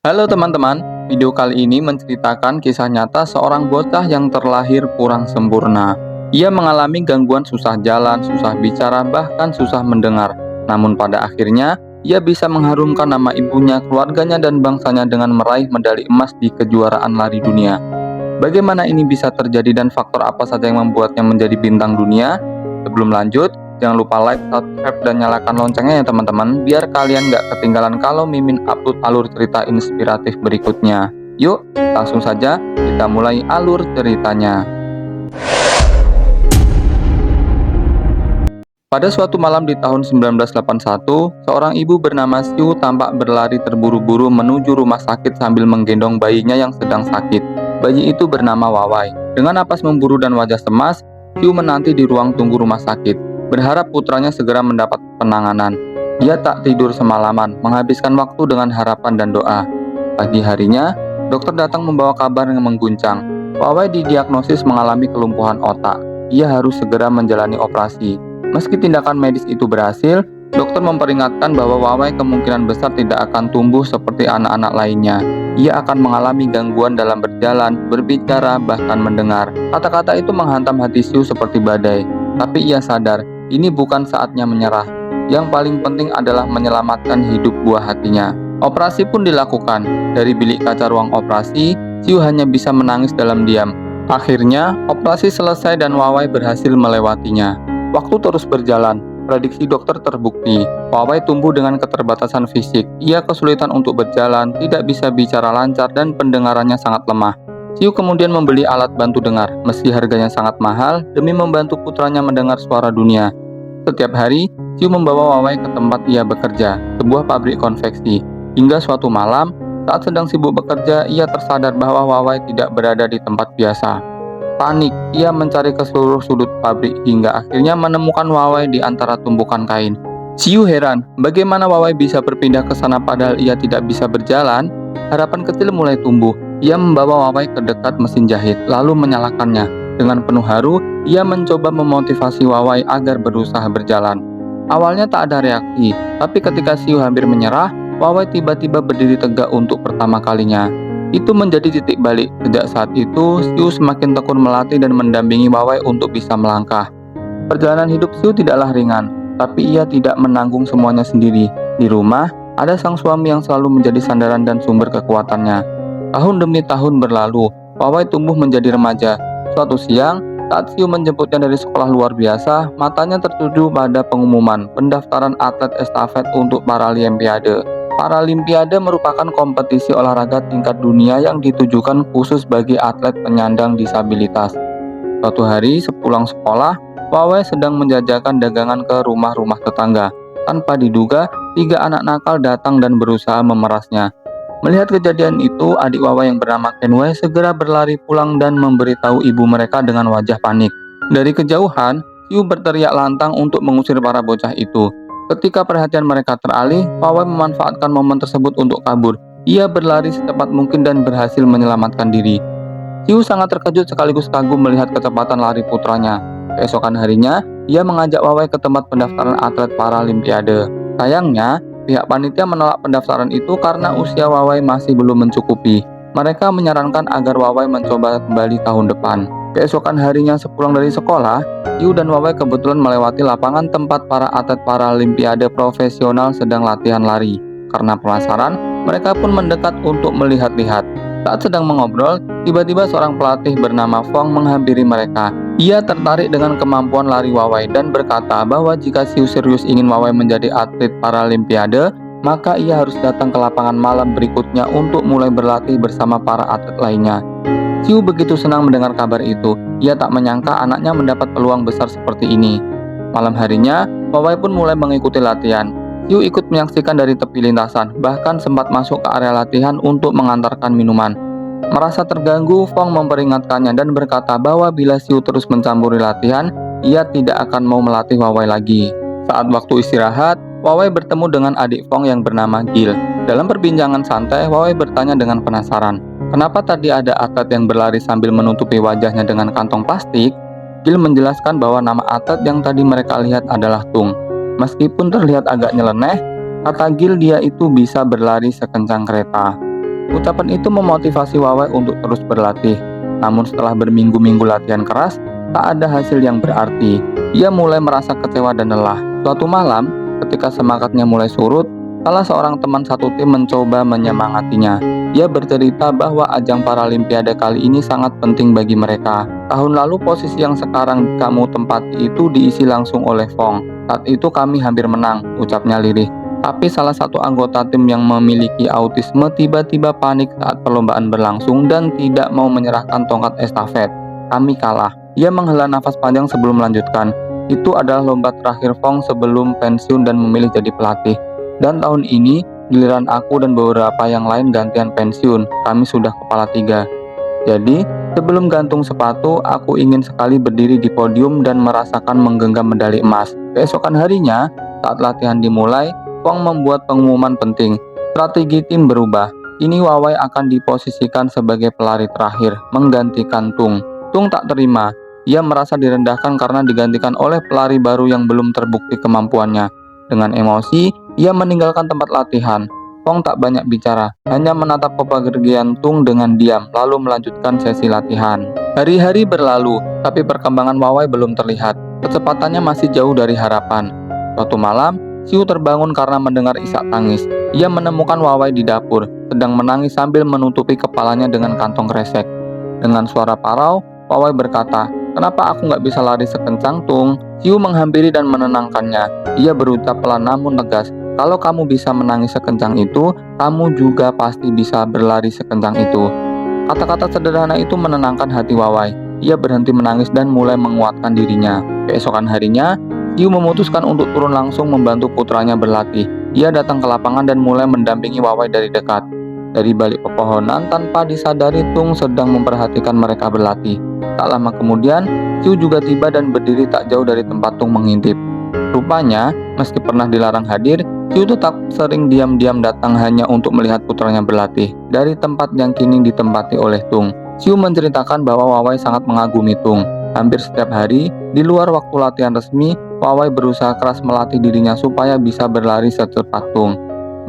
Halo teman-teman, video kali ini menceritakan kisah nyata seorang bocah yang terlahir kurang sempurna. Ia mengalami gangguan susah jalan, susah bicara, bahkan susah mendengar. Namun pada akhirnya, ia bisa mengharumkan nama ibunya, keluarganya, dan bangsanya dengan meraih medali emas di kejuaraan lari dunia. Bagaimana ini bisa terjadi dan faktor apa saja yang membuatnya menjadi bintang dunia? Sebelum lanjut, jangan lupa like, subscribe, dan nyalakan loncengnya ya teman-teman, biar kalian nggak ketinggalan kalau Mimin upload alur cerita inspiratif berikutnya. Yuk, langsung saja kita mulai alur ceritanya. Pada suatu malam di tahun 1981, seorang ibu bernama Siu tampak berlari terburu-buru menuju rumah sakit sambil menggendong bayinya yang sedang sakit. Bayi itu bernama Wawai. Dengan napas memburu dan wajah cemas, Siu menanti di ruang tunggu rumah sakit, berharap putranya segera mendapat penanganan. Dia tak tidur semalaman, menghabiskan waktu dengan harapan dan doa. Pagi harinya, dokter datang membawa kabar yang mengguncang. Wawai didiagnosis mengalami kelumpuhan otak. Ia harus segera menjalani operasi. Meski tindakan medis itu berhasil, dokter memperingatkan bahwa Wawai kemungkinan besar tidak akan tumbuh seperti anak-anak lainnya. Ia akan mengalami gangguan dalam berjalan, berbicara, bahkan mendengar. Kata-kata itu menghantam hati Siu seperti badai. Tapi ia sadar, ini bukan saatnya menyerah. Yang paling penting adalah menyelamatkan hidup buah hatinya. Operasi pun dilakukan. Dari bilik kaca ruang operasi, Siu hanya bisa menangis dalam diam. Akhirnya, operasi selesai dan Wawai berhasil melewatinya. Waktu terus berjalan, prediksi dokter terbukti. Wawai tumbuh dengan keterbatasan fisik. Ia kesulitan untuk berjalan, tidak bisa bicara lancar, dan pendengarannya sangat lemah. Siu kemudian membeli alat bantu dengar, meski harganya sangat mahal, demi membantu putranya mendengar suara dunia. Setiap hari, Siu membawa Wawai ke tempat ia bekerja, sebuah pabrik konveksi. Hingga suatu malam, saat sedang sibuk bekerja, ia tersadar bahwa Wawai tidak berada di tempat biasa. Panik, ia mencari ke seluruh sudut pabrik hingga akhirnya menemukan Wawai di antara tumpukan kain. Siu heran, bagaimana Wawai bisa berpindah ke sana padahal ia tidak bisa berjalan? Harapan kecil mulai tumbuh. Ia membawa Wawai ke dekat mesin jahit, lalu menyalakannya. Dengan penuh haru, ia mencoba memotivasi Wawai agar berusaha berjalan. Awalnya tak ada reaksi, tapi ketika Siu hampir menyerah, Wawai tiba-tiba berdiri tegak untuk pertama kalinya. Itu menjadi titik balik. Sejak saat itu, Siu semakin tekun melatih dan mendampingi Wawai untuk bisa melangkah. Perjalanan hidup Siu tidaklah ringan, tapi ia tidak menanggung semuanya sendiri. Di rumah, ada sang suami yang selalu menjadi sandaran dan sumber kekuatannya. Tahun demi tahun berlalu, Wawai tumbuh menjadi remaja. Suatu siang, saat Siu menjemputnya dari sekolah luar biasa, matanya tertuju pada pengumuman pendaftaran atlet estafet untuk Paralimpiade. Paralimpiade merupakan kompetisi olahraga tingkat dunia yang ditujukan khusus bagi atlet penyandang disabilitas. Suatu hari, sepulang sekolah, Wawai sedang menjajakan dagangan ke rumah-rumah tetangga. Tanpa diduga, 3 anak nakal datang dan berusaha memerasnya. Melihat kejadian itu, adik Wawai yang bernama Kenway segera berlari pulang dan memberitahu ibu mereka dengan wajah panik. Dari kejauhan, Siu berteriak lantang untuk mengusir para bocah itu. Ketika perhatian mereka teralih, Wawai memanfaatkan momen tersebut untuk kabur. Ia berlari secepat mungkin dan berhasil menyelamatkan diri. Siu sangat terkejut sekaligus kagum melihat kecepatan lari putranya. Keesokan harinya, ia mengajak Wawai ke tempat pendaftaran atlet Paralimpiade. Sayangnya, pihak panitia menolak pendaftaran itu karena usia Wawai masih belum mencukupi. Mereka menyarankan agar Wawai mencoba kembali tahun depan. Keesokan harinya sepulang dari sekolah, Siu dan Wawai kebetulan melewati lapangan tempat para atlet Paralimpiade profesional sedang latihan lari. Karena penasaran, mereka pun mendekat untuk melihat-lihat. Saat sedang mengobrol, tiba-tiba seorang pelatih bernama Fong menghampiri mereka. Ia tertarik dengan kemampuan lari Wawai dan berkata bahwa jika Siu serius ingin Wawai menjadi atlet Paralimpiade, maka ia harus datang ke lapangan malam berikutnya untuk mulai berlatih bersama para atlet lainnya. Siu begitu senang mendengar kabar itu. Ia tak menyangka anaknya mendapat peluang besar seperti ini. Malam harinya, Wawai pun mulai mengikuti latihan. Siu ikut menyaksikan dari tepi lintasan, bahkan sempat masuk ke area latihan untuk mengantarkan minuman. Merasa terganggu, Fong memperingatkannya dan berkata bahwa bila Siu terus mencampuri latihan, ia tidak akan mau melatih Wawai lagi. Saat waktu istirahat, Wawai bertemu dengan adik Fong yang bernama Gil. Dalam perbincangan santai, Wawai bertanya dengan penasaran, kenapa tadi ada atlet yang berlari sambil menutupi wajahnya dengan kantong plastik? Gil menjelaskan bahwa nama atlet yang tadi mereka lihat adalah Tung. Meskipun terlihat agak nyeleneh, kata Gil dia itu bisa berlari sekencang kereta. Ucapan itu memotivasi Wawai untuk terus berlatih. Namun setelah berminggu-minggu latihan keras, tak ada hasil yang berarti. Ia mulai merasa kecewa dan lelah. Suatu malam, ketika semangatnya mulai surut, salah seorang teman satu tim mencoba menyemangatinya. Dia bercerita bahwa ajang Paralimpiade kali ini sangat penting bagi mereka. Tahun lalu posisi yang sekarang kamu tempati itu diisi langsung oleh Fong. Saat itu kami hampir menang, ucapnya lirih. Tapi salah satu anggota tim yang memiliki autisme tiba-tiba panik saat perlombaan berlangsung dan tidak mau menyerahkan tongkat estafet. Kami kalah. Ia menghela nafas panjang sebelum melanjutkan. Itu adalah lomba terakhir Fong sebelum pensiun dan memilih jadi pelatih. Dan tahun ini, giliran aku dan beberapa yang lain gantian pensiun. Kami sudah kepala 3. Jadi, sebelum gantung sepatu, aku ingin sekali berdiri di podium dan merasakan menggenggam medali emas. Keesokan harinya, saat latihan dimulai, Fong membuat pengumuman penting. Strategi tim berubah. Kini Wawai akan diposisikan sebagai pelari terakhir, menggantikan Tung. Tung tak terima. Ia merasa direndahkan karena digantikan oleh pelari baru yang belum terbukti kemampuannya. Dengan emosi, ia meninggalkan tempat latihan. Fong tak banyak bicara, hanya menatap kepergian Tung dengan diam, lalu melanjutkan sesi latihan. Hari-hari berlalu, tapi perkembangan Wawai belum terlihat. Kecepatannya masih jauh dari harapan. Suatu malam, Siu terbangun karena mendengar isak tangis. Ia menemukan Wawai di dapur, sedang menangis sambil menutupi kepalanya dengan kantong kresek. Dengan suara parau, Wawai berkata, "Kenapa aku nggak bisa lari sekencang Tung?" Siu menghampiri dan menenangkannya. Ia berucap pelan namun tegas, "Kalau kamu bisa menangis sekencang itu, kamu juga pasti bisa berlari sekencang itu." Kata-kata sederhana itu menenangkan hati Wawai. Ia berhenti menangis dan mulai menguatkan dirinya. Keesokan harinya, Siu memutuskan untuk turun langsung membantu putranya berlatih. Ia datang ke lapangan dan mulai mendampingi Wawai dari dekat. Dari balik pepohonan, tanpa disadari Tung sedang memperhatikan mereka berlatih. Tak lama kemudian, Siu juga tiba dan berdiri tak jauh dari tempat Tung mengintip. Rupanya, meski pernah dilarang hadir, Siu tetap sering diam-diam datang hanya untuk melihat putranya berlatih. Dari tempat yang kini ditempati oleh Tung, Siu menceritakan bahwa Wawai sangat mengagumi Tung. Hampir setiap hari, di luar waktu latihan resmi, Wawai berusaha keras melatih dirinya supaya bisa berlari secepat Tung.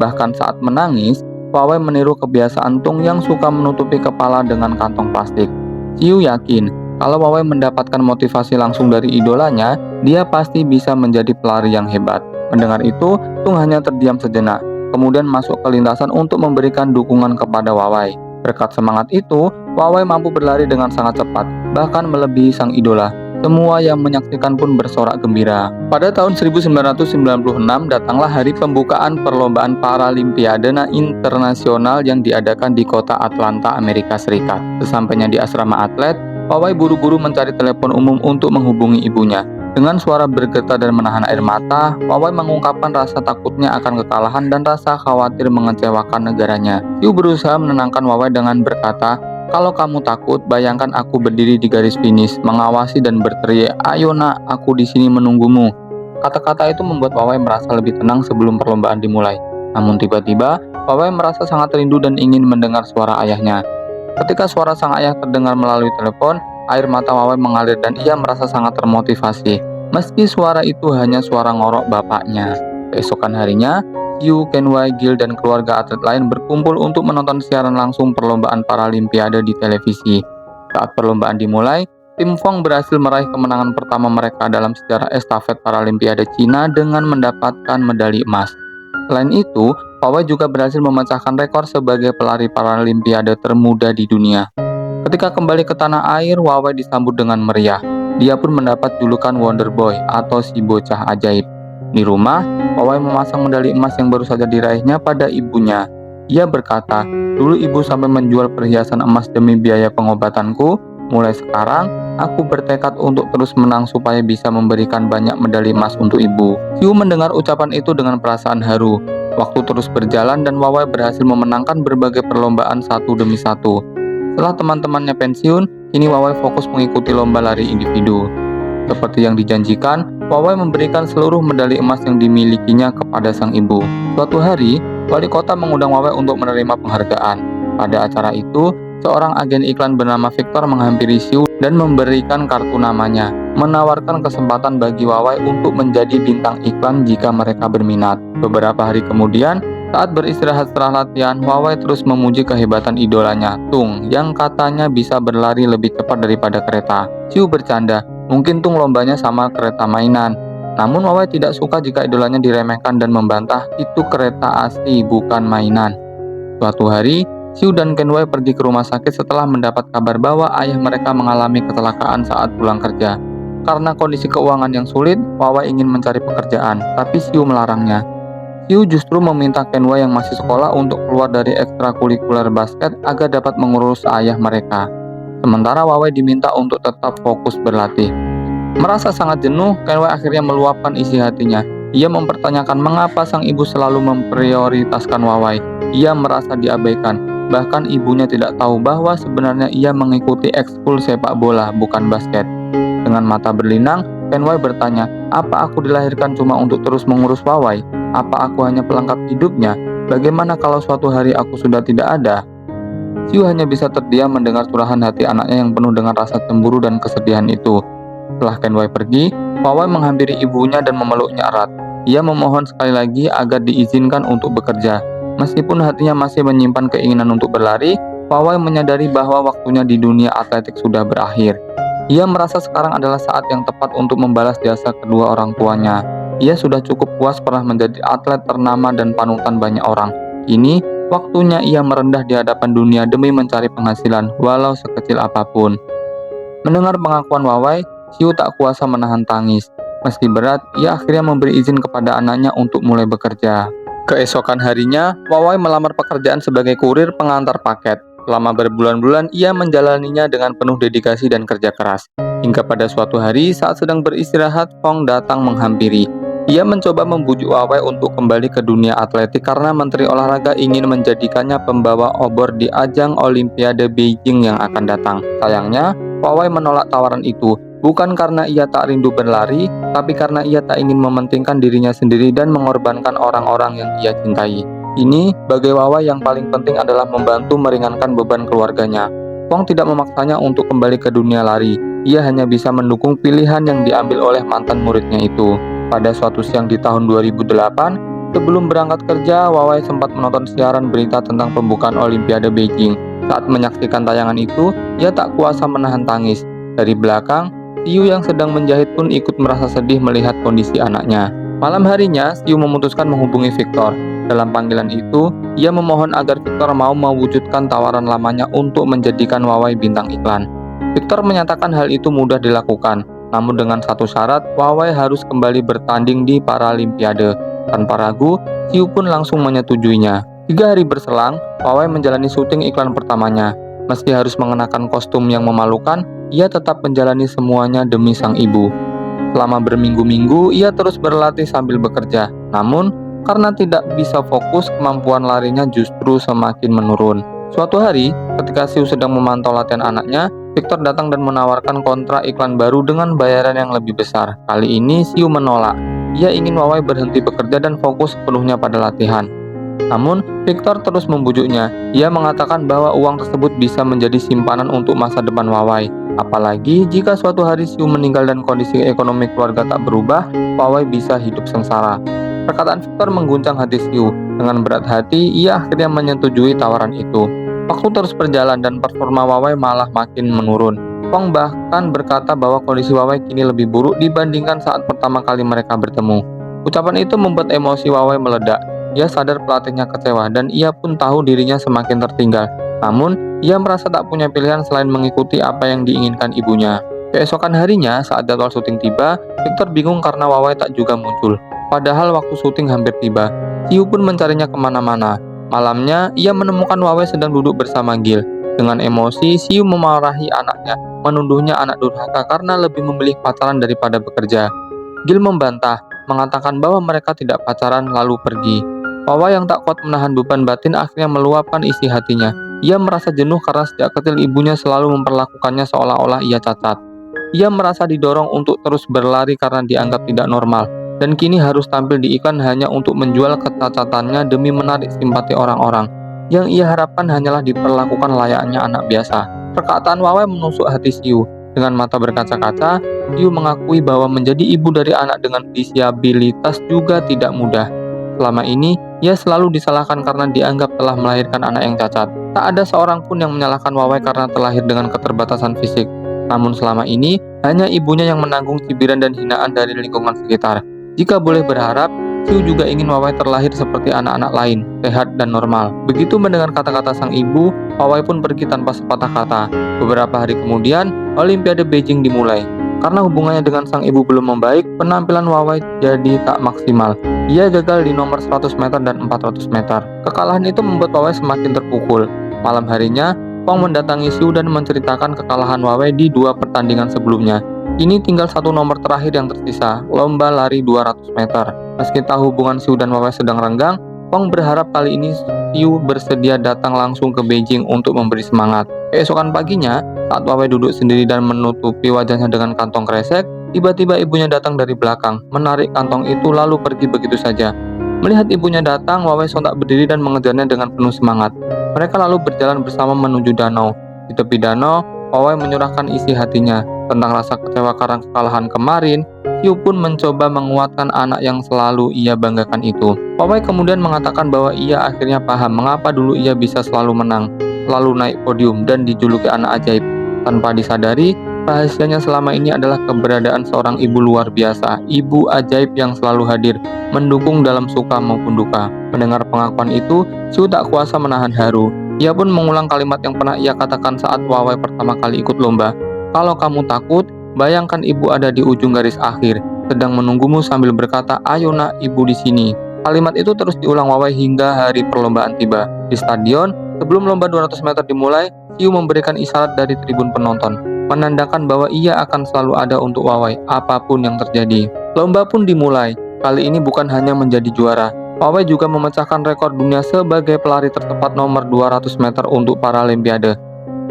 Bahkan saat menangis, Wawai meniru kebiasaan Tung yang suka menutupi kepala dengan kantong plastik. Siu yakin, kalau Wawai mendapatkan motivasi langsung dari idolanya, dia pasti bisa menjadi pelari yang hebat. Mendengar itu, Tung hanya terdiam sejenak, kemudian masuk ke lintasan untuk memberikan dukungan kepada Wawai. Berkat semangat itu, Wawai mampu berlari dengan sangat cepat, bahkan melebihi sang idola. Semua yang menyaksikan pun bersorak gembira. Pada tahun 1996 datanglah hari pembukaan perlombaan Paralimpiade Internasional yang diadakan di kota Atlanta, Amerika Serikat. Sesampainya di asrama atlet, Wawai buru-buru mencari telepon umum untuk menghubungi ibunya. Dengan suara bergetar dan menahan air mata, Wawai mengungkapkan rasa takutnya akan kekalahan dan rasa khawatir mengecewakan negaranya. Siu berusaha menenangkan Wawai dengan berkata, "Kalau kamu takut, bayangkan aku berdiri di garis finish, mengawasi dan berteriak, 'Ayo nak, aku di sini menunggumu.'" Kata-kata itu membuat Wawai merasa lebih tenang sebelum perlombaan dimulai. Namun tiba-tiba, Wawai merasa sangat rindu dan ingin mendengar suara ayahnya. Ketika suara sang ayah terdengar melalui telepon, air mata Wawai mengalir dan ia merasa sangat termotivasi. Meski suara itu hanya suara ngorok bapaknya. Keesokan harinya, Siu, Kenway, Gil, dan keluarga atlet lain berkumpul untuk menonton siaran langsung perlombaan Paralimpiade di televisi. Saat perlombaan dimulai, tim Fong berhasil meraih kemenangan pertama mereka dalam sejarah estafet Paralimpiade Cina dengan mendapatkan medali emas. Selain itu, Wawai juga berhasil memecahkan rekor sebagai pelari Paralimpiade termuda di dunia. Ketika kembali ke tanah air, Wawai disambut dengan meriah. Dia pun mendapat julukan Wonder Boy atau si bocah ajaib. Di rumah, Wawai memasang medali emas yang baru saja diraihnya pada ibunya. Ia berkata, "Dulu ibu sampai menjual perhiasan emas demi biaya pengobatanku. Mulai sekarang, aku bertekad untuk terus menang supaya bisa memberikan banyak medali emas untuk ibu." Siu mendengar ucapan itu dengan perasaan haru. Waktu terus berjalan dan Wawai berhasil memenangkan berbagai perlombaan satu demi satu. Setelah teman-temannya pensiun, kini Wawai fokus mengikuti lomba lari individu. Seperti yang dijanjikan, Wawai memberikan seluruh medali emas yang dimilikinya kepada sang ibu. Suatu hari, wali kota mengundang Wawai untuk menerima penghargaan. Pada acara itu, seorang agen iklan bernama Victor menghampiri Siu dan memberikan kartu namanya, menawarkan kesempatan bagi Wawai untuk menjadi bintang iklan jika mereka berminat. Beberapa hari kemudian, Saat beristirahat setelah latihan, Wawai terus memuji kehebatan idolanya, Tung, yang katanya bisa berlari lebih cepat daripada kereta. Xiu bercanda, mungkin Tung lombanya sama kereta mainan. Namun Wawai tidak suka jika idolanya diremehkan dan membantah itu kereta asli bukan mainan. Suatu hari, Xiu dan Kenway pergi ke rumah sakit setelah mendapat kabar bahwa ayah mereka mengalami kecelakaan saat pulang kerja. Karena kondisi keuangan yang sulit, Wawai ingin mencari pekerjaan, tapi Xiu melarangnya. Xiu justru meminta Kenway yang masih sekolah untuk keluar dari ekstrakurikuler basket agar dapat mengurus ayah mereka. Sementara Wawai diminta untuk tetap fokus berlatih. Merasa sangat jenuh, Kenway akhirnya meluapkan isi hatinya. Ia mempertanyakan mengapa sang ibu selalu memprioritaskan Wawai. Ia merasa diabaikan. Bahkan ibunya tidak tahu bahwa sebenarnya ia mengikuti ekskul sepak bola, bukan basket. Dengan mata berlinang, Kenway bertanya, apa aku dilahirkan cuma untuk terus mengurus Wawai? Apa aku hanya pelengkap hidupnya? Bagaimana kalau suatu hari aku sudah tidak ada? Xiu hanya bisa terdiam mendengar curahan hati anaknya yang penuh dengan rasa cemburu dan kesedihan itu. Setelah Kenway pergi, Wawai menghampiri ibunya dan memeluknya erat. Ia memohon sekali lagi agar diizinkan untuk bekerja. Meskipun hatinya masih menyimpan keinginan untuk berlari, Wawai menyadari bahwa waktunya di dunia atletik sudah berakhir. Ia merasa sekarang adalah saat yang tepat untuk membalas jasa kedua orang tuanya. Ia sudah cukup puas pernah menjadi atlet ternama dan panutan banyak orang. Kini, waktunya ia merendah di hadapan dunia demi mencari penghasilan, walau sekecil apapun. Mendengar pengakuan Wawai, Xiu tak kuasa menahan tangis. Meski berat, ia akhirnya memberi izin kepada anaknya untuk mulai bekerja. Keesokan harinya, Wawai melamar pekerjaan sebagai kurir pengantar paket. Selama berbulan-bulan, ia menjalaninya dengan penuh dedikasi dan kerja keras. Hingga pada suatu hari, saat sedang beristirahat, Fong datang menghampiri. Ia mencoba membujuk Wawai untuk kembali ke dunia atletik karena Menteri Olahraga ingin menjadikannya pembawa obor di ajang Olimpiade Beijing yang akan datang. Sayangnya, Wawai menolak tawaran itu, bukan karena ia tak rindu berlari, tapi karena ia tak ingin mementingkan dirinya sendiri dan mengorbankan orang-orang yang ia cintai. Ini, bagi Wawai yang paling penting adalah membantu meringankan beban keluarganya. Fong tidak memaksanya untuk kembali ke dunia lari. Ia hanya bisa mendukung pilihan yang diambil oleh mantan muridnya itu. Pada suatu siang di tahun 2008, sebelum berangkat kerja, Wawai sempat menonton siaran berita tentang pembukaan Olimpiade Beijing. Saat menyaksikan tayangan itu, ia tak kuasa menahan tangis. Dari belakang, Xiu yang sedang menjahit pun ikut merasa sedih melihat kondisi anaknya. Malam harinya, Xiu memutuskan menghubungi Victor. Dalam panggilan itu, ia memohon agar Victor mau mewujudkan tawaran lamanya untuk menjadikan Wawai bintang iklan. Victor menyatakan hal itu mudah dilakukan, namun dengan satu syarat, Wawai harus kembali bertanding di Paralimpiade. Tanpa ragu, Xiu pun langsung menyetujuinya. 3 hari berselang, Wawai menjalani syuting iklan pertamanya. Meski harus mengenakan kostum yang memalukan, ia tetap menjalani semuanya demi sang ibu. Selama berminggu-minggu, ia terus berlatih sambil bekerja. Namun, karena tidak bisa fokus, kemampuan larinya justru semakin menurun. Suatu hari, ketika Xiu sedang memantau latihan anaknya, Victor datang dan menawarkan kontrak iklan baru dengan bayaran yang lebih besar. Kali ini, Xiu menolak. Ia ingin Wawai berhenti bekerja dan fokus sepenuhnya pada latihan. Namun, Victor terus membujuknya. Ia mengatakan bahwa uang tersebut bisa menjadi simpanan untuk masa depan Wawai. Apalagi jika suatu hari Xiu meninggal dan kondisi ekonomi keluarga tak berubah, Wawai bisa hidup sengsara. Perkataan Victor mengguncang hati Xiu. Dengan berat hati, ia akhirnya menyetujui tawaran itu. Waktu terus berjalan dan performa Wawai malah makin menurun. Fong bahkan berkata bahwa kondisi Wawai kini lebih buruk dibandingkan saat pertama kali mereka bertemu. Ucapan itu membuat emosi Wawai meledak. Ia sadar pelatihnya kecewa dan ia pun tahu dirinya semakin tertinggal. Namun, ia merasa tak punya pilihan selain mengikuti apa yang diinginkan ibunya. Keesokan harinya, saat jadwal syuting tiba, Victor bingung karena Wawai tak juga muncul. Padahal waktu syuting hampir tiba, Xiu pun mencarinya kemana-mana. Malamnya, ia menemukan Wawai sedang duduk bersama Gil. Dengan emosi, Xiu memarahi anaknya, menuduhnya anak durhaka karena lebih memilih pacaran daripada bekerja. Gil membantah, mengatakan bahwa mereka tidak pacaran lalu pergi. Wawai yang tak kuat menahan beban batin akhirnya meluapkan isi hatinya. Ia merasa jenuh karena sejak kecil ibunya selalu memperlakukannya seolah-olah ia cacat. Ia merasa didorong untuk terus berlari karena dianggap tidak normal. Dan kini harus tampil di iklan hanya untuk menjual kecacatannya demi menarik simpati orang-orang. Yang ia harapkan hanyalah diperlakukan layaknya anak biasa. Perkataan Wawai menusuk hati Xiu. Dengan mata berkaca-kaca, Xiu mengakui bahwa menjadi ibu dari anak dengan disabilitas juga tidak mudah. Selama ini, Ia selalu disalahkan karena dianggap telah melahirkan anak yang cacat. Tak ada seorang pun yang menyalahkan Wawai karena terlahir dengan keterbatasan fisik. Namun selama ini, hanya ibunya yang menanggung cibiran dan hinaan dari lingkungan sekitar. Jika boleh berharap, Siu juga ingin Wawai terlahir seperti anak-anak lain, sehat dan normal. Begitu mendengar kata-kata sang ibu, Wawai pun pergi tanpa sepatah kata. Beberapa hari kemudian, Olimpiade Beijing dimulai. Karena hubungannya dengan sang ibu belum membaik, penampilan Wawai jadi tak maksimal. Ia gagal di nomor 100 meter dan 400 meter. Kekalahan itu membuat Wawai semakin terpukul. Malam harinya, Wang mendatangi Siu dan menceritakan kekalahan Wawai di 2 pertandingan sebelumnya. Kini tinggal 1 nomor terakhir yang tersisa, lomba lari 200 meter. Meski tahu hubungan Siu dan Wawai sedang renggang, Wang berharap kali ini Siu bersedia datang langsung ke Beijing untuk memberi semangat. Keesokan paginya, saat Wawai duduk sendiri dan menutupi wajahnya dengan kantong kresek, tiba-tiba ibunya datang dari belakang, menarik kantong itu lalu pergi begitu saja. Melihat ibunya datang, Wawai sontak berdiri dan mengejarnya dengan penuh semangat. Mereka lalu berjalan bersama menuju danau. Di tepi danau, Wawai menyurahkan isi hatinya tentang rasa kecewa karena kekalahan kemarin. Siu pun mencoba menguatkan anak yang selalu ia banggakan itu. Wawai kemudian mengatakan bahwa ia akhirnya paham mengapa dulu ia bisa selalu menang, selalu naik podium, dan dijuluki anak ajaib. Tanpa disadari, rahasianya selama ini adalah keberadaan seorang ibu luar biasa, ibu ajaib yang selalu hadir, mendukung dalam suka maupun duka. Mendengar pengakuan itu, Siu tak kuasa menahan haru. Ia pun mengulang kalimat yang pernah ia katakan saat Wawai pertama kali ikut lomba. Kalau kamu takut, bayangkan ibu ada di ujung garis akhir, sedang menunggumu sambil berkata, ayo nak, ibu di sini. Kalimat itu terus diulang Wawai hingga hari perlombaan tiba. Di stadion, sebelum lomba 200 meter dimulai, Siu memberikan isyarat dari tribun penonton, menandakan bahwa ia akan selalu ada untuk Wawai, apapun yang terjadi. Lomba pun dimulai. Kali ini bukan hanya menjadi juara, Wawai juga memecahkan rekor dunia sebagai pelari tercepat nomor 200 meter untuk Paralimpiade.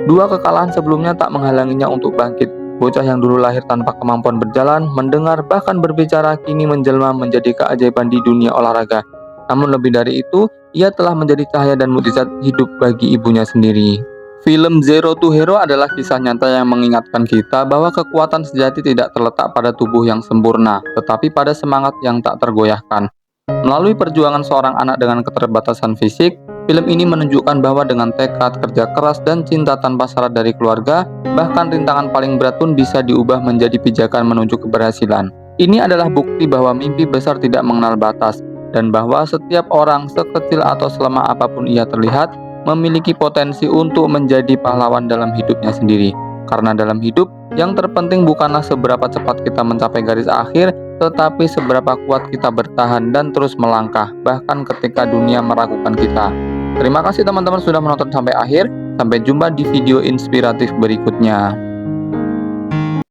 2 kekalahan sebelumnya tak menghalanginya untuk bangkit. Bocah yang dulu lahir tanpa kemampuan berjalan, mendengar, bahkan berbicara, kini menjelma menjadi keajaiban di dunia olahraga. Namun lebih dari itu, ia telah menjadi cahaya dan mukjizat hidup bagi ibunya sendiri. Film Zero to Hero adalah kisah nyata yang mengingatkan kita bahwa kekuatan sejati tidak terletak pada tubuh yang sempurna, tetapi pada semangat yang tak tergoyahkan. Melalui perjuangan seorang anak dengan keterbatasan fisik, film ini menunjukkan bahwa dengan tekad, kerja keras, dan cinta tanpa syarat dari keluarga, bahkan rintangan paling berat pun bisa diubah menjadi pijakan menuju keberhasilan. Ini adalah bukti bahwa mimpi besar tidak mengenal batas, dan bahwa setiap orang, sekecil atau selemah apapun ia terlihat, memiliki potensi untuk menjadi pahlawan dalam hidupnya sendiri. Karena dalam hidup, yang terpenting bukanlah seberapa cepat kita mencapai garis akhir, tetapi seberapa kuat kita bertahan dan terus melangkah, bahkan ketika dunia meragukan kita. Terima kasih teman-teman sudah menonton sampai akhir. Sampai jumpa di video inspiratif berikutnya.